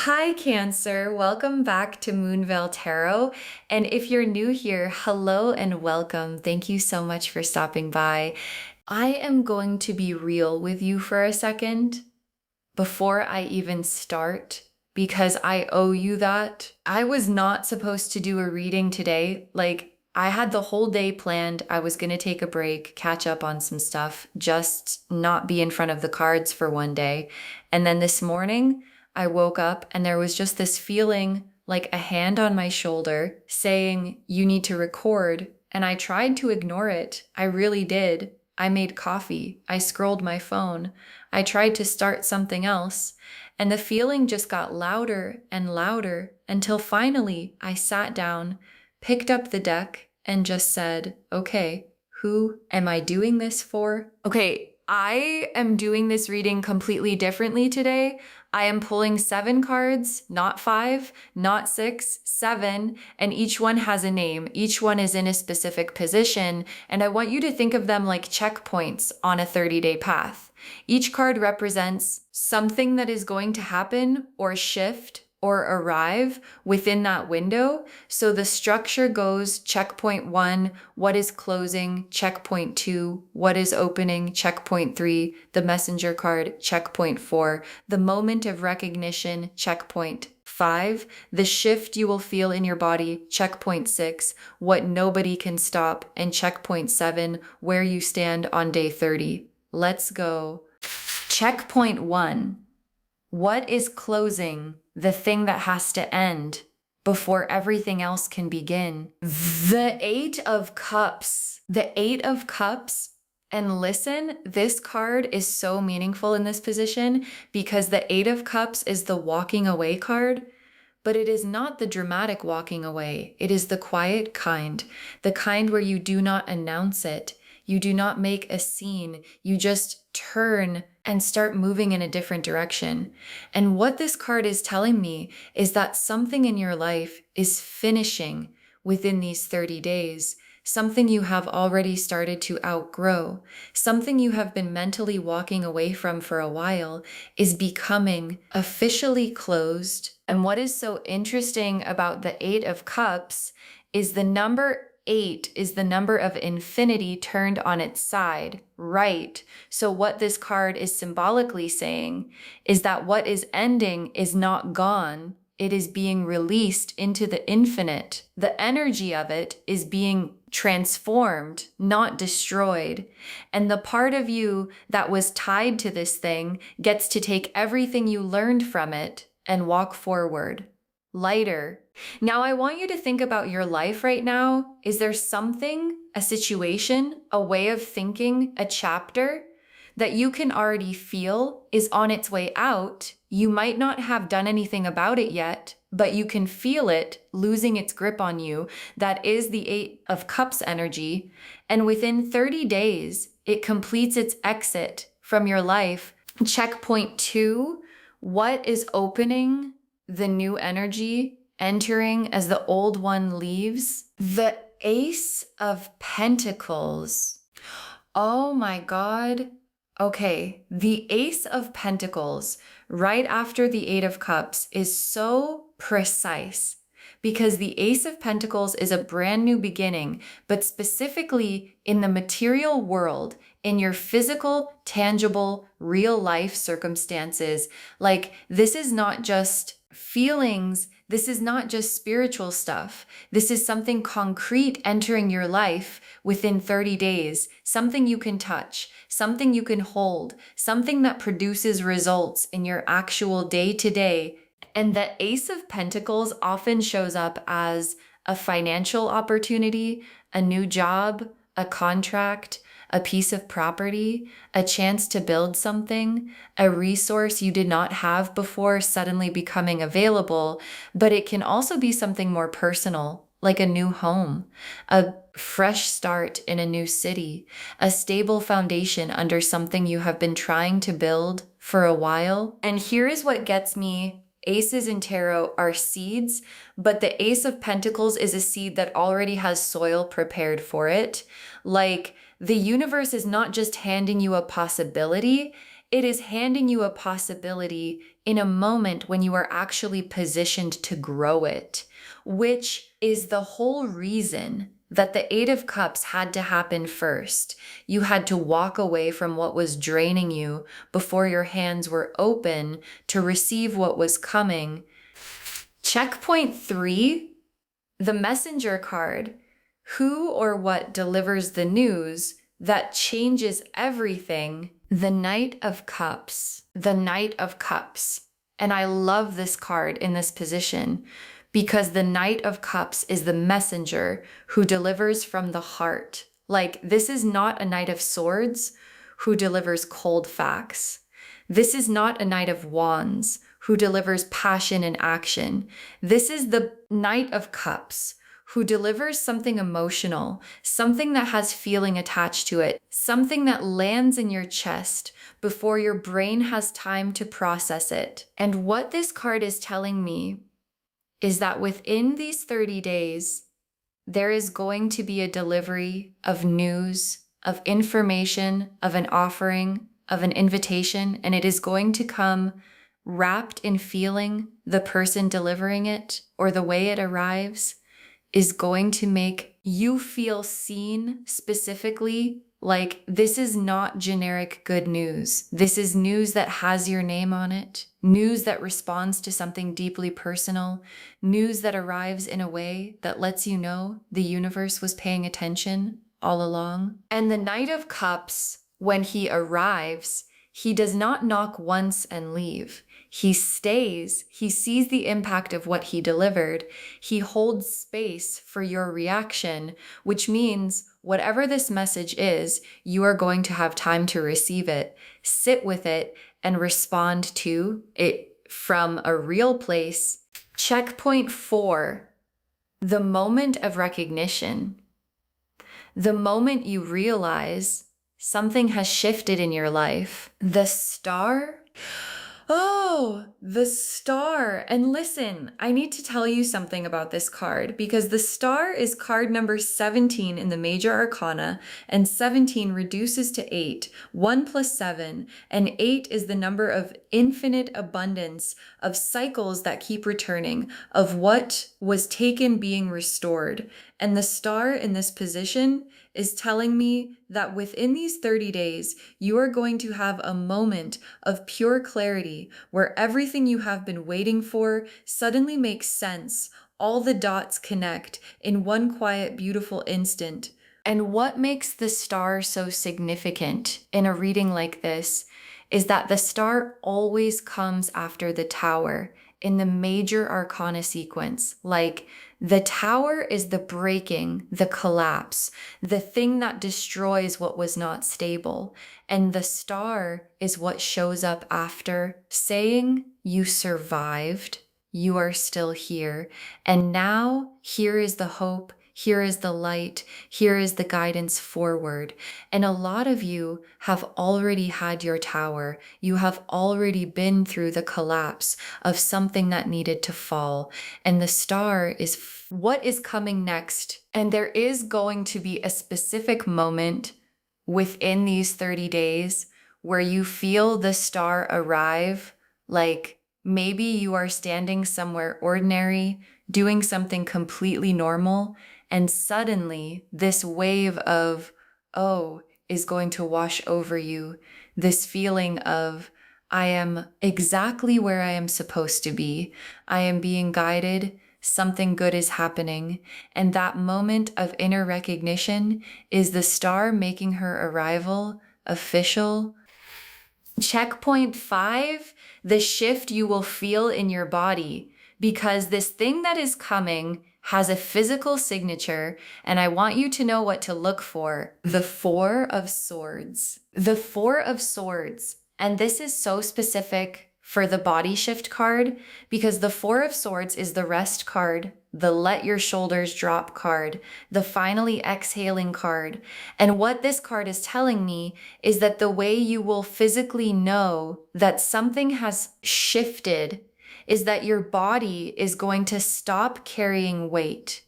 Hi, Cancer. Welcome back to Moonveil Tarot. And if you're new here, hello and welcome. Thank you so much for stopping by. I am going to be real with you for a second before I even start because I owe you that. I was not supposed to do a reading today. I had the whole day planned. I was going to take a break, catch up on some stuff, just not be in front of the cards for one day. And then this morning, I woke up and there was just this feeling like a hand on my shoulder saying, "You need to record." And I tried to ignore it. I really did. I made coffee. I scrolled my phone. I tried to start something else. And the feeling just got louder and louder until finally I sat down, picked up the deck, and just said, "Okay, who am I doing this for?" Okay, I am doing this reading completely differently today. I am pulling 7 cards, not 5, not 6, 7, and each one has a name. Each one is in a specific position, and I want you to think of them like checkpoints on a 30-day path. Each card represents something that is going to happen or shift or arrive within that window. So the structure goes checkpoint 1, what is closing, checkpoint 2, what is opening, checkpoint 3, the messenger card, checkpoint 4, the moment of recognition, checkpoint 5, the shift you will feel in your body, checkpoint 6, what nobody can stop, and checkpoint 7, where you stand on day 30. Let's go. Checkpoint 1. What is closing, the thing that has to end before everything else can begin? The Eight of Cups. The Eight of Cups. And listen, this card is so meaningful in this position because the Eight of Cups is the walking away card, but it is not the dramatic walking away. It is the quiet kind, the kind where you do not announce it. You do not make a scene. You just turn and start moving in a different direction. And what this card is telling me is that something in your life is finishing within these 30 days. Something you have already started to outgrow. Something you have been mentally walking away from for a while is becoming officially closed. And what is so interesting about the Eight of Cups is the number 8 is the number of infinity turned on its side, right? So what this card is symbolically saying is that what is ending is not gone. It is being released into the infinite. The energy of it is being transformed, not destroyed. And the part of you that was tied to this thing gets to take everything you learned from it and walk forward. Lighter. Now, I want you to think about your life right now. Is there something, a situation, a way of thinking, a chapter that you can already feel is on its way out? You might not have done anything about it yet, but you can feel it losing its grip on you. That is the Eight of Cups energy. And within 30 days, it completes its exit from your life. Checkpoint 2, what is opening the new energy, entering as the old one leaves? The Ace of Pentacles. Oh my God. Okay, the Ace of Pentacles, right after the Eight of Cups, is so precise because the Ace of Pentacles is a brand new beginning, but specifically in the material world, in your physical, tangible, real life circumstances. Like, this is not just feelings. This is not just spiritual stuff. This is something concrete entering your life within 30 days, something you can touch, something you can hold, something that produces results in your actual day-to-day. And the Ace of Pentacles often shows up as a financial opportunity, a new job, a contract, a piece of property, a chance to build something, a resource you did not have before suddenly becoming available, but it can also be something more personal, like a new home, a fresh start in a new city, a stable foundation under something you have been trying to build for a while. And here is what gets me. Aces in tarot are seeds, but the Ace of Pentacles is a seed that already has soil prepared for it. Like, the universe is not just handing you a possibility, it is handing you a possibility in a moment when you are actually positioned to grow it, which is the whole reason that the Eight of Cups had to happen first. You had to walk away from what was draining you before your hands were open to receive what was coming. Checkpoint 3, the messenger card. Who or what delivers the news that changes everything? The Knight of Cups. The Knight of Cups. And I love this card in this position because the Knight of Cups is the messenger who delivers from the heart. Like, this is not a Knight of Swords who delivers cold facts. This is not a Knight of Wands who delivers passion and action. This is the Knight of Cups who delivers something emotional, something that has feeling attached to it, something that lands in your chest before your brain has time to process it. And what this card is telling me is that within these 30 days, there is going to be a delivery of news, of information, of an offering, of an invitation, and it is going to come wrapped in feeling. The person delivering it or the way it arrives is going to make you feel seen specifically. Like, this is not generic good news. This is news that has your name on it, news that responds to something deeply personal, news that arrives in a way that lets you know the universe was paying attention all along. And the Knight of Cups, when he arrives, he does not knock once and leave. He stays, he sees the impact of what he delivered, he holds space for your reaction, which means whatever this message is, you are going to have time to receive it, sit with it, and respond to it from a real place. Checkpoint 4, the moment of recognition. The moment you realize something has shifted in your life. The Star. Oh, the Star. And listen, I need to tell you something about this card because the Star is card number 17 in the major arcana, and 17 reduces to 8, 1 plus 7, and 8 is the number of infinite abundance, of cycles that keep returning, of what was taken being restored. And the Star in this position is telling me that within these 30 days, you are going to have a moment of pure clarity where everything you have been waiting for suddenly makes sense. All the dots connect in one quiet, beautiful instant. And what makes the Star so significant in a reading like this is that the Star always comes after the Tower in the major arcana sequence. Like, the Tower is the breaking, the collapse, the thing that destroys what was not stable. And the Star is what shows up after, saying, you survived, you are still here. And now here is the hope, here is the light, here is the guidance forward. And a lot of you have already had your Tower. You have already been through the collapse of something that needed to fall. And the Star is what is coming next. And there is going to be a specific moment within these 30 days where you feel the Star arrive. Like, maybe you are standing somewhere ordinary, doing something completely normal, and suddenly this wave of, oh, is going to wash over you. This feeling of, I am exactly where I am supposed to be. I am being guided. Something good is happening. And that moment of inner recognition is the Star making her arrival official. Checkpoint 5, the shift you will feel in your body, because this thing that is coming has a physical signature, and I want you to know what to look for. The Four of Swords. The Four of Swords. And this is so specific for the body shift card because the Four of Swords is the rest card, the let your shoulders drop card, the finally exhaling card. And what this card is telling me is that the way you will physically know that something has shifted is that your body is going to stop carrying weight,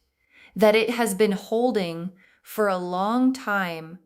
that it has been holding for a long time.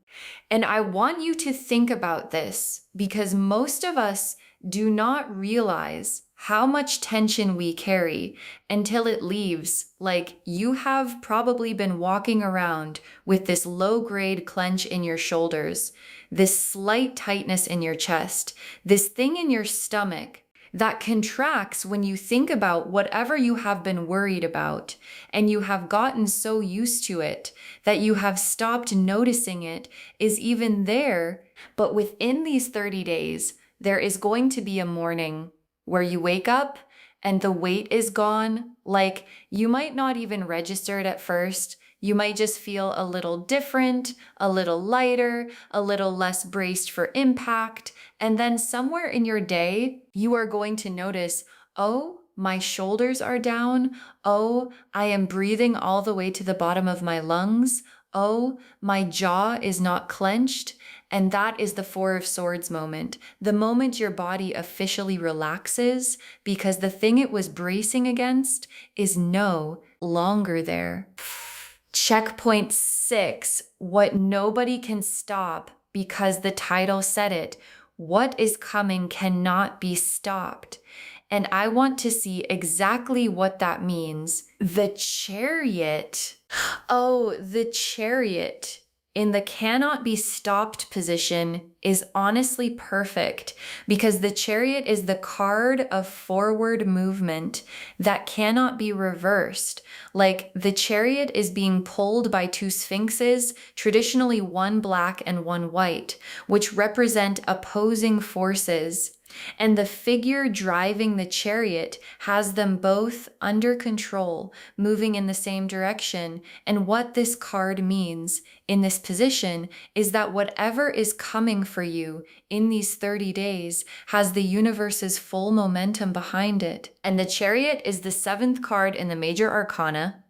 And I want you to think about this because most of us do not realize how much tension we carry until it leaves. Like, you have probably been walking around with this low-grade clench in your shoulders, this slight tightness in your chest, this thing in your stomach that contracts when you think about whatever you have been worried about, and you have gotten so used to it that you have stopped noticing it is even there. But within these 30 days, there is going to be a morning where you wake up and the weight is gone. Like, you might not even register it at first. You might just feel a little different, a little lighter, a little less braced for impact. And then somewhere in your day, you are going to notice, oh, my shoulders are down. Oh, I am breathing all the way to the bottom of my lungs. Oh, my jaw is not clenched. And that is the Four of Swords moment, the moment your body officially relaxes because the thing it was bracing against is no longer there. Checkpoint 6, what nobody can stop because the title said it. What is coming cannot be stopped. And I want to see exactly what that means. The Chariot. Oh, the Chariot in the cannot be stopped position is honestly perfect because the Chariot is the card of forward movement that cannot be reversed. Like, the Chariot is being pulled by two sphinxes, traditionally one black and one white, which represent opposing forces. And the figure driving the chariot has them both under control, moving in the same direction. And what this card means in this position is that whatever is coming for you in these 30 days has the universe's full momentum behind it. And the Chariot is the 7th card in the major arcana.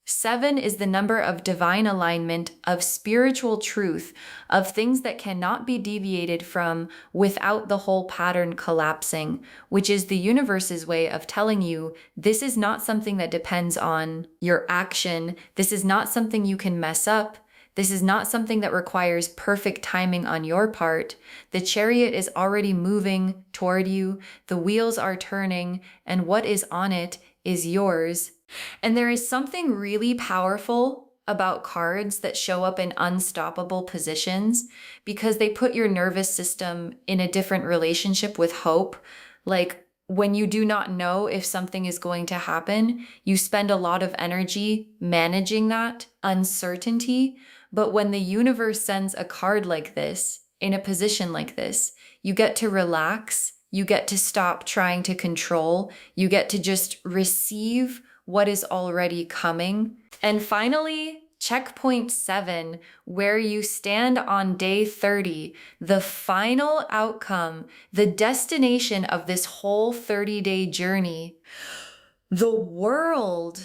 7 is the number of divine alignment, of spiritual truth, of things that cannot be deviated from without the whole pattern collapsing, which is the universe's way of telling you this is not something that depends on your action. This is not something you can mess up. This is not something that requires perfect timing on your part. The Chariot is already moving toward you. The wheels are turning, and what is on it is yours. And there is something really powerful about cards that show up in unstoppable positions because they put your nervous system in a different relationship with hope. Like, when you do not know if something is going to happen, you spend a lot of energy managing that uncertainty. But when the universe sends a card like this, in a position like this, you get to relax. You get to stop trying to control. You get to just receive what is already coming. And finally, checkpoint 7, where you stand on day 30, the final outcome, the destination of this whole 30-day journey. The world,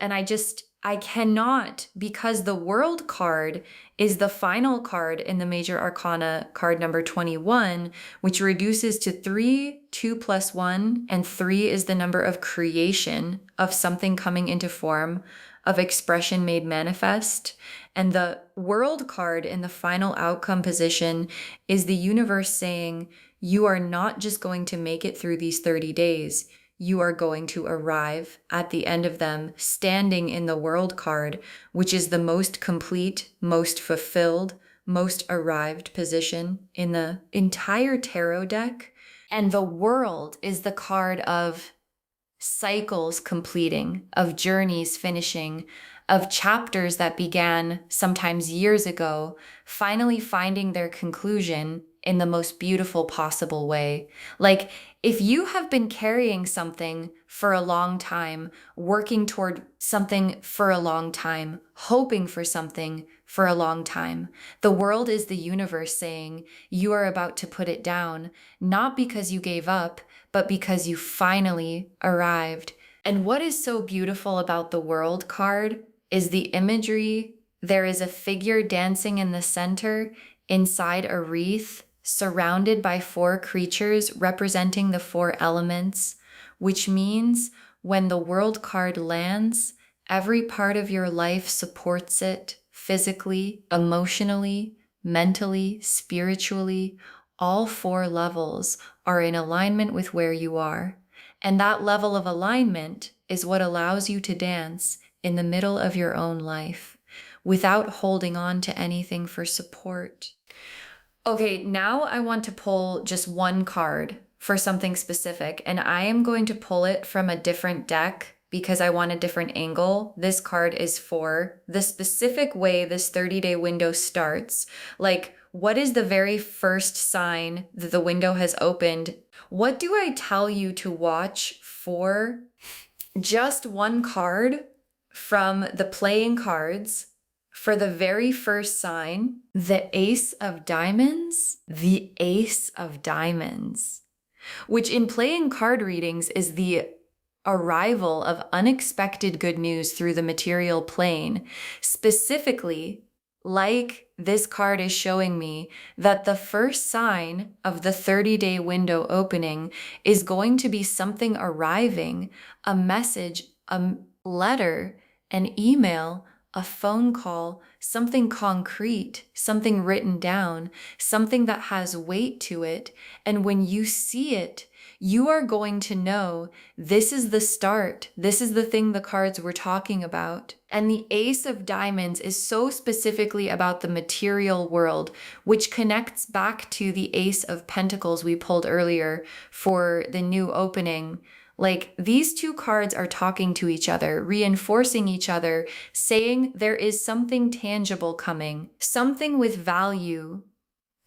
and I cannot, because the World card is the final card in the major arcana, card number 21, which reduces to 3, 2 plus 1, and 3 is the number of creation, of something coming into form, of expression made manifest. And the World card in the final outcome position is the universe saying, you are not just going to make it through these 30 days. You are going to arrive at the end of them standing in the World card, which is the most complete, most fulfilled, most arrived position in the entire tarot deck. And the World is the card of cycles completing, of journeys finishing, of chapters that began sometimes years ago, finally finding their conclusion in the most beautiful possible way. Like, if you have been carrying something for a long time, working toward something for a long time, hoping for something for a long time, the world is the universe saying you are about to put it down, not because you gave up, but because you finally arrived. And what is so beautiful about the World card is the imagery. There is a figure dancing in the center inside a wreath, surrounded by 4 creatures representing the 4 elements, which means when the World card lands, every part of your life supports it physically, emotionally, mentally, spiritually. all 4 levels are in alignment with where you are. And that level of alignment is what allows you to dance in the middle of your own life without holding on to anything for support. Okay, now I want to pull just one card for something specific, and I am going to pull it from a different deck because I want a different angle. This card is for the specific way this 30-day window starts. Like, what is the very first sign that the window has opened? What do I tell you to watch for? Just one card from the playing cards. For the very first sign, the Ace of Diamonds, the Ace of Diamonds, which in playing card readings is the arrival of unexpected good news through the material plane. Specifically, like this card is showing me that the first sign of the 30-day window opening is going to be something arriving, a message, a letter, an email, a phone call, something concrete, something written down, something that has weight to it. And when you see it, you are going to know this is the start. This is the thing the cards were talking about. And the Ace of Diamonds is so specifically about the material world, which connects back to the Ace of Pentacles we pulled earlier for the new opening. Like, these two cards are talking to each other, reinforcing each other, saying there is something tangible coming, something with value,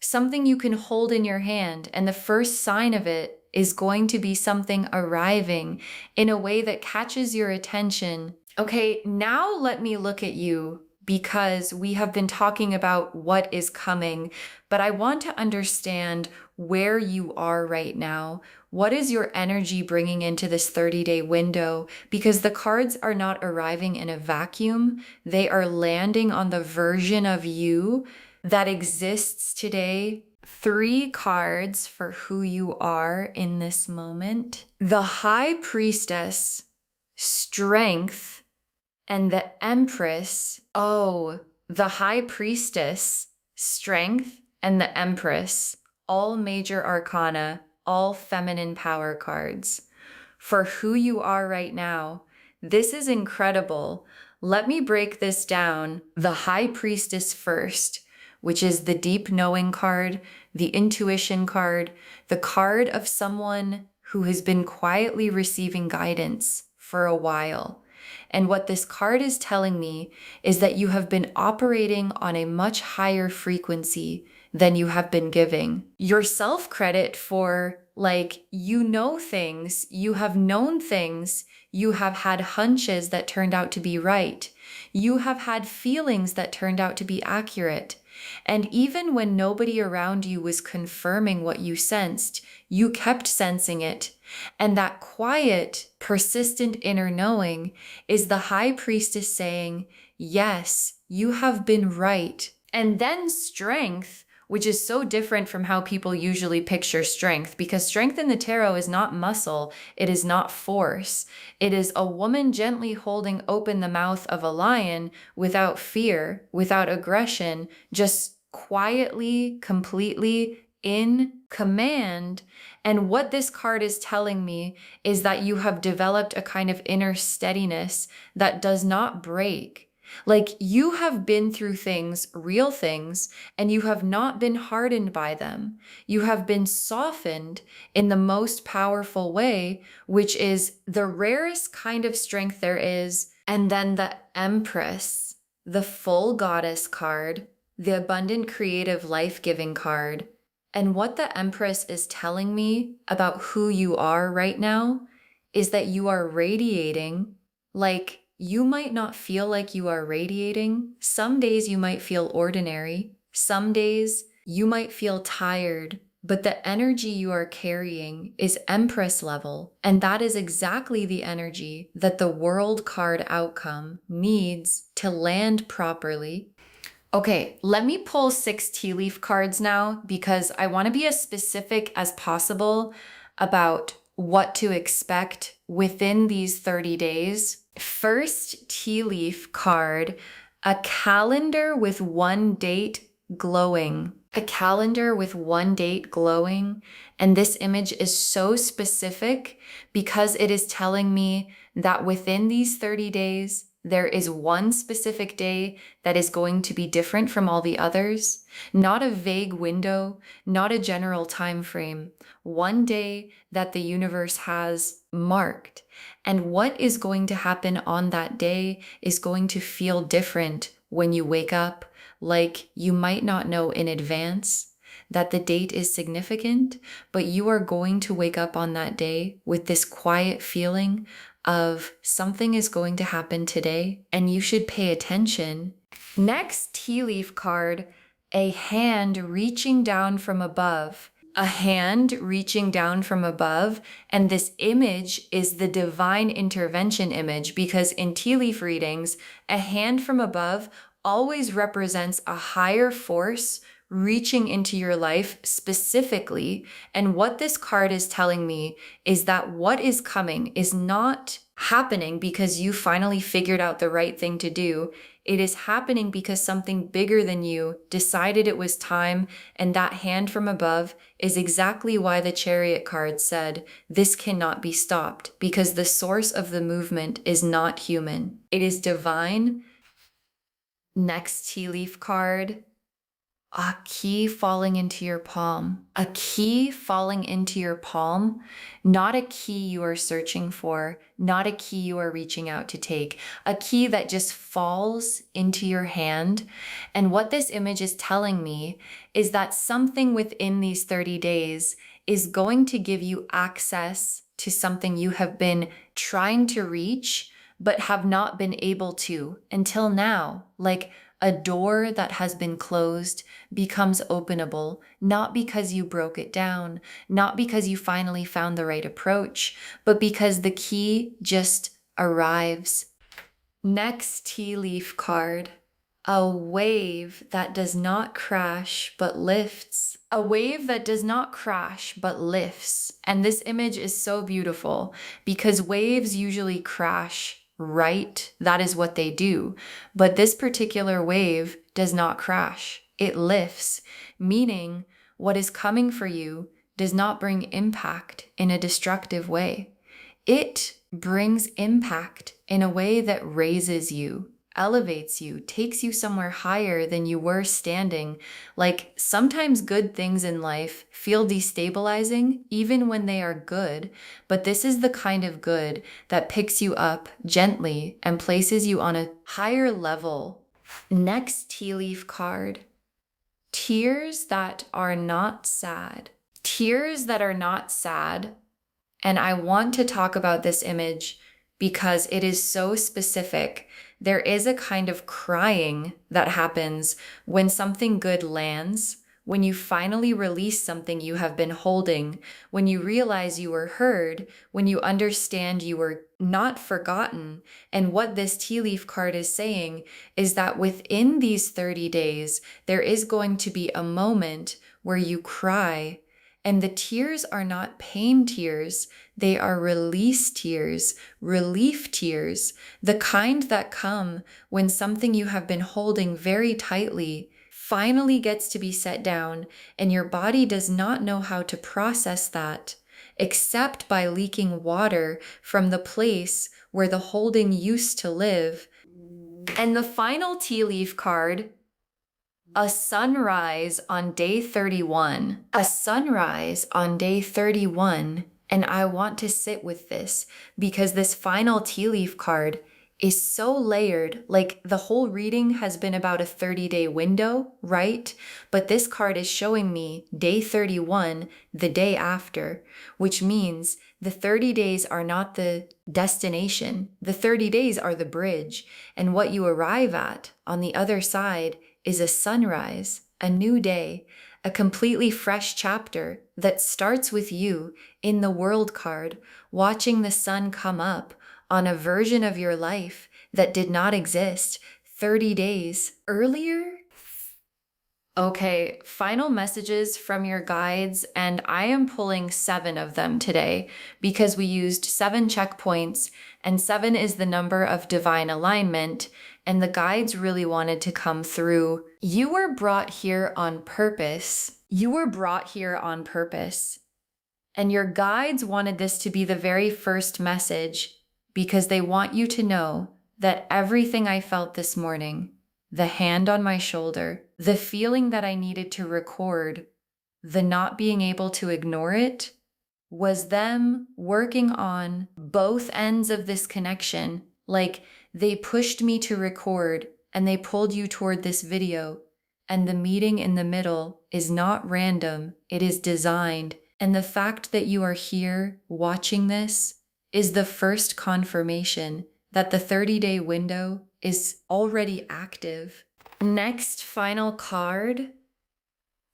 something you can hold in your hand. And the first sign of it is going to be something arriving in a way that catches your attention. Okay, now let me look at you, because we have been talking about what is coming, but I want to understand where you are right now. What is your energy bringing into this 30-day window? Because the cards are not arriving in a vacuum. They are landing on the version of you that exists today. 3 cards for who you are in this moment. The High Priestess, Strength, and the Empress. Oh, the High Priestess, Strength, and the Empress. All major arcana, all feminine power cards. For who you are right now, this is incredible. Let me break this down. The High Priestess first, which is the deep knowing card, the intuition card, the card of someone who has been quietly receiving guidance for a while. And what this card is telling me is that you have been operating on a much higher frequency than you have been giving yourself credit for. Like, you know things, you have known things, you have had hunches that turned out to be right. You have had feelings that turned out to be accurate. And even when nobody around you was confirming what you sensed, you kept sensing it. And that quiet, persistent inner knowing is the High Priestess saying, yes, you have been right. And then Strength, which is so different from how people usually picture strength, because strength in the tarot is not muscle, it is not force. It is a woman gently holding open the mouth of a lion without fear, without aggression, just quietly, completely in command. And what this card is telling me is that you have developed a kind of inner steadiness that does not break. Like, you have been through things, real things, and you have not been hardened by them. You have been softened in the most powerful way, which is the rarest kind of strength there is. And then the Empress, the full goddess card, the abundant, creative, life-giving card. And what the Empress is telling me about who you are right now is that you are radiating. Like, you might not feel like you are radiating. Some days you might feel ordinary. Some days you might feel tired, but the energy you are carrying is Empress level. And that is exactly the energy that the World card outcome needs to land properly. Okay, let me pull 6 tea leaf cards now, because I want to be as specific as possible about what to expect within these 30 days. First tea leaf card, a calendar with one date glowing. a calendar with one date glowing. And this image is so specific because it is telling me that within these 30 days, there is one specific day that is going to be different from all the others. Not a vague window, not a general time frame. One day that the universe has marked. And what is going to happen on that day is going to feel different when you wake up. Like you might not know in advance that the date is significant, but you are going to wake up on that day with this quiet feeling of something is going to happen today and you should pay attention. Next tea leaf card, a hand reaching down from above. A hand reaching down from above. And this image is the divine intervention image because in tea leaf readings, a hand from above always represents a higher force reaching into your life specifically. And what this card is telling me is that what is coming is not happening because you finally figured out the right thing to do. It is happening because something bigger than you decided it was time, and that hand from above is exactly why the Chariot card said, this cannot be stopped, because the source of the movement is not human. It is divine. Next tea leaf card, a key falling into your palm. A key falling into your palm, not a key you are searching for, not a key you are reaching out to take, a key that just falls into your hand. And what this image is telling me is that something within these 30 days is going to give you access to something you have been trying to reach, but have not been able to until now. Like a door that has been closed becomes openable, not because you broke it down, not because you finally found the right approach, but because the key just arrives. Next tea leaf card, a wave that does not crash but lifts. A wave that does not crash but lifts. And this image is so beautiful because waves usually crash. Right? That is what they do. But this particular wave does not crash. It lifts, meaning what is coming for you does not bring impact in a destructive way. It brings impact in a way that raises you, elevates you, takes you somewhere higher than you were standing. Like sometimes good things in life feel destabilizing even when they are good, but this is the kind of good that picks you up gently and places you on a higher level. Next tea leaf card, tears that are not sad. Tears that are not sad. And I want to talk about this image because it is so specific. There is a kind of crying that happens when something good lands, when you finally release something you have been holding, when you realize you were heard, when you understand you were not forgotten. And what this tea leaf card is saying is that within these 30 days, there is going to be a moment where you cry. And the tears are not pain tears, they are release tears, relief tears, the kind that come when something you have been holding very tightly finally gets to be set down and your body does not know how to process that, except by leaking water from the place where the holding used to live. And the final tea leaf card, a sunrise on day 31. A sunrise on day 31. And I want to sit with this because this final tea leaf card is so layered. Like the whole reading has been about a 30-day window, right? But this card is showing me day 31, the day after, which means the 30 days are not the destination. The 30 days are the bridge. And what you arrive at on the other side is a sunrise, a new day, a completely fresh chapter that starts with you in the world card, watching the sun come up on a version of your life that did not exist 30 days earlier. Okay, final messages from your guides, and I am pulling 7 of them today because we used 7 checkpoints, and 7 is the number of divine alignment. and the guides really wanted to come through. You were brought here on purpose. You were brought here on purpose. And your guides wanted this to be the very first message because they want you to know that everything I felt this morning, the hand on my shoulder, the feeling that I needed to record, the not being able to ignore it, was them working on both ends of this connection. Like they pushed me to record and they pulled you toward this video. And the meeting in the middle is not random, it is designed. And the fact that you are here watching this is the first confirmation that the 30-day window is already active. Next, final card.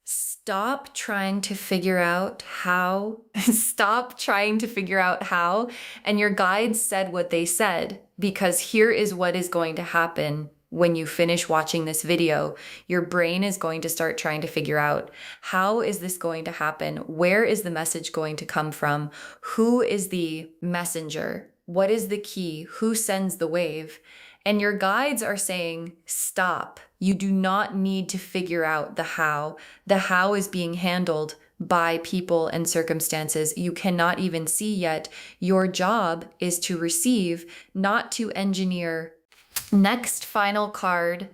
Stop trying to figure out how. Stop trying to figure out how. And your guides said what they said, because here is what is going to happen when you finish watching this video. Your brain is going to start trying to figure out, how is this going to happen? Where is the message going to come from? Who is the messenger? What is the key? Who sends the wave? And your guides are saying, stop. You do not need to figure out the how. The how is being handled by people and circumstances you cannot even see yet. Your job is to receive, not to engineer. Next final card.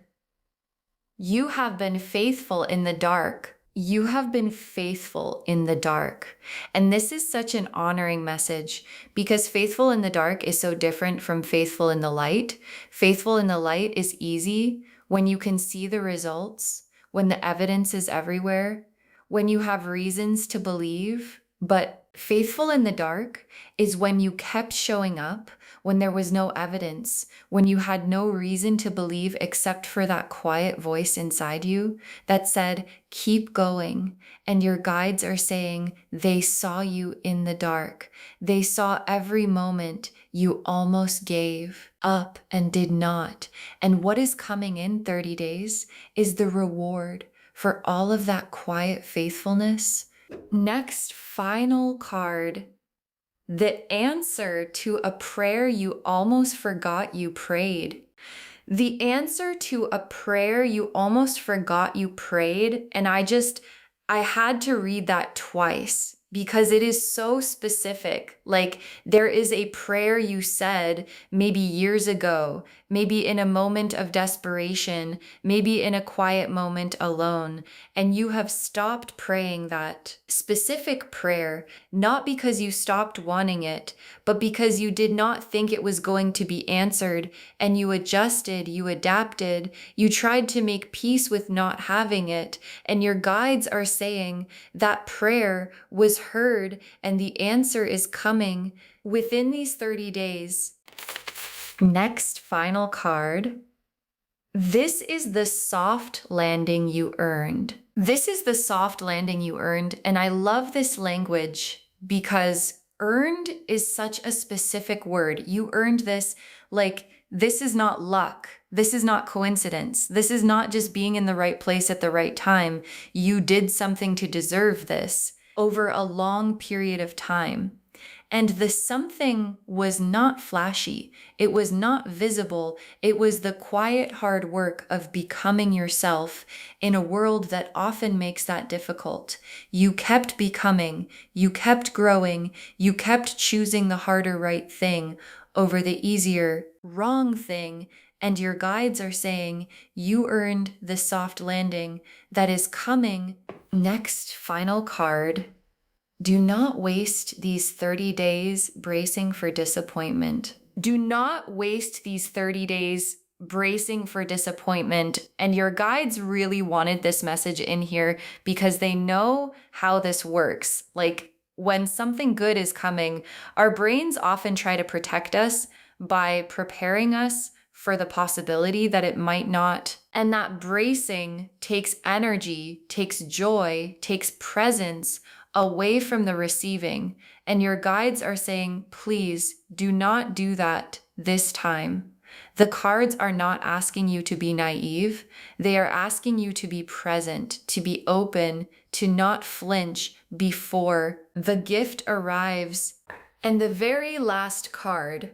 You have been faithful in the dark. You have been faithful in the dark. And this is such an honoring message because faithful in the dark is so different from faithful in the light. Faithful in the light is easy when you can see the results, when the evidence is everywhere, when you have reasons to believe. But faithful in the dark is when you kept showing up, when there was no evidence, when you had no reason to believe except for that quiet voice inside you that said, keep going. And your guides are saying they saw you in the dark. They saw every moment you almost gave up and did not. And what is coming in 30 days is the reward for all of that quiet faithfulness. Next, final card. The answer to a prayer you almost forgot you prayed. The answer to a prayer you almost forgot you prayed. And I had to read that twice because it is so specific. Like there is a prayer you said maybe years ago, maybe in a moment of desperation, maybe in a quiet moment alone, and you have stopped praying that specific prayer, not because you stopped wanting it, but because you did not think it was going to be answered, and you adjusted, you adapted, you tried to make peace with not having it, and your guides are saying that prayer was heard and the answer is coming within these 30 days. Next, final card. This is the soft landing you earned. This is the soft landing you earned. And I love this language because earned is such a specific word. You earned this, like, this is not luck. This is not coincidence. This is not just being in the right place at the right time. You did something to deserve this over a long period of time. And the something was not flashy. It was not visible. It was the quiet, hard work of becoming yourself in a world that often makes that difficult. You kept becoming, you kept growing, you kept choosing the harder right thing over the easier wrong thing. And your guides are saying you earned the soft landing that is coming. Next, final card. Do not waste these 30 days bracing for disappointment. Do not waste these 30 days bracing for disappointment. And your guides really wanted this message in here because they know how this works. Like when something good is coming, our brains often try to protect us by preparing us for the possibility that it might not. And that bracing takes energy, takes joy, takes presence away from the receiving. And your guides are saying, please do not do that this time. The cards are not asking you to be naive. They are asking you to be present, to be open, to not flinch before the gift arrives. And the very last card,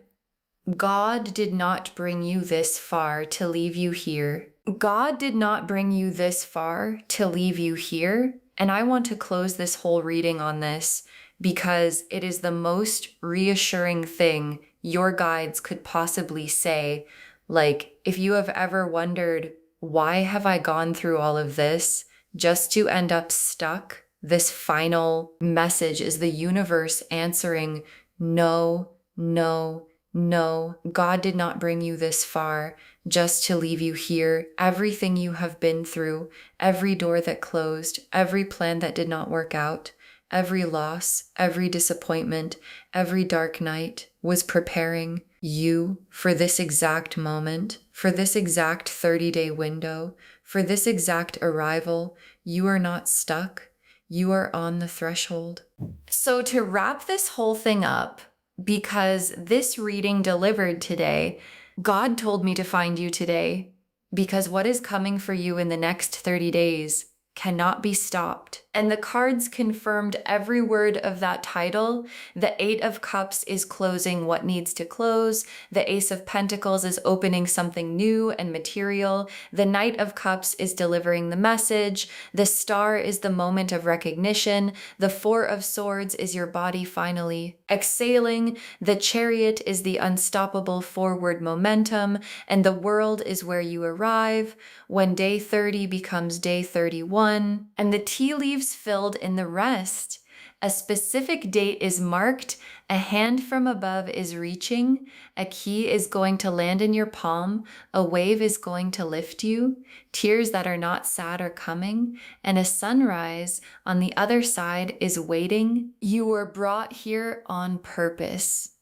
God did not bring you this far to leave you here. God did not bring you this far to leave you here. And I want to close this whole reading on this because it is the most reassuring thing your guides could possibly say. Like, if you have ever wondered, why have I gone through all of this just to end up stuck? This final message is the universe answering, no, no, no. God did not bring you this far just to leave you here. Everything you have been through, every door that closed, every plan that did not work out, every loss, every disappointment, every dark night was preparing you for this exact moment, for this exact 30-day window, for this exact arrival. You are not stuck. You are on the threshold. So to wrap this whole thing up, because this reading delivered today, God told me to find you today because what is coming for you in the next 30 days cannot be stopped. And the cards confirmed every word of that title. The Eight of Cups is closing what needs to close. The Ace of Pentacles is opening something new and material. The Knight of Cups is delivering the message. The Star is the moment of recognition. The Four of Swords is your body finally exhaling. The Chariot is the unstoppable forward momentum. And the World is where you arrive when day 30 becomes day 31. And the tea leaves filled in the rest. A specific date is marked, a hand from above is reaching, a key is going to land in your palm, a wave is going to lift you, tears that are not sad are coming, and a sunrise on the other side is waiting. You were brought here on purpose.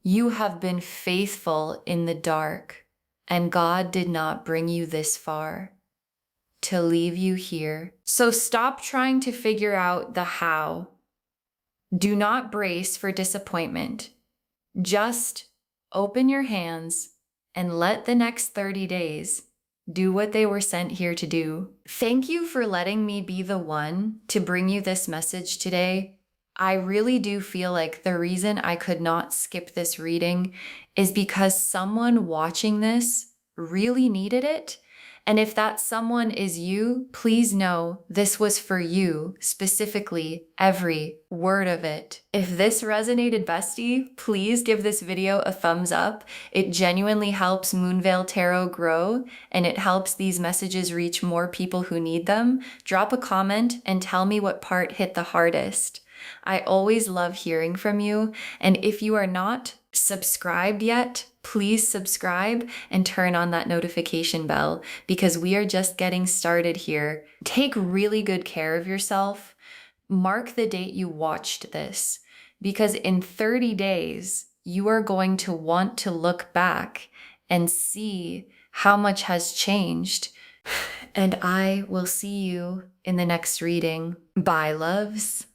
You have been faithful in the dark, and God did not bring you this far to leave you here. So stop trying to figure out the how. Do not brace for disappointment. Just open your hands and let the next 30 days do what they were sent here to do. Thank you for letting me be the one to bring you this message today. I really do feel like the reason I could not skip this reading is because someone watching this really needed it. And if that someone is you, please know this was for you, specifically, every word of it. If this resonated, bestie, please give this video a thumbs up. It genuinely helps Moonveil Tarot grow, and it helps these messages reach more people who need them. Drop a comment and tell me what part hit the hardest. I always love hearing from you, and if you are not subscribed yet, please subscribe and turn on that notification bell because we are just getting started here. Take really good care of yourself. Mark the date you watched this because in 30 days, you are going to want to look back and see how much has changed. And I will see you in the next reading. Bye, loves.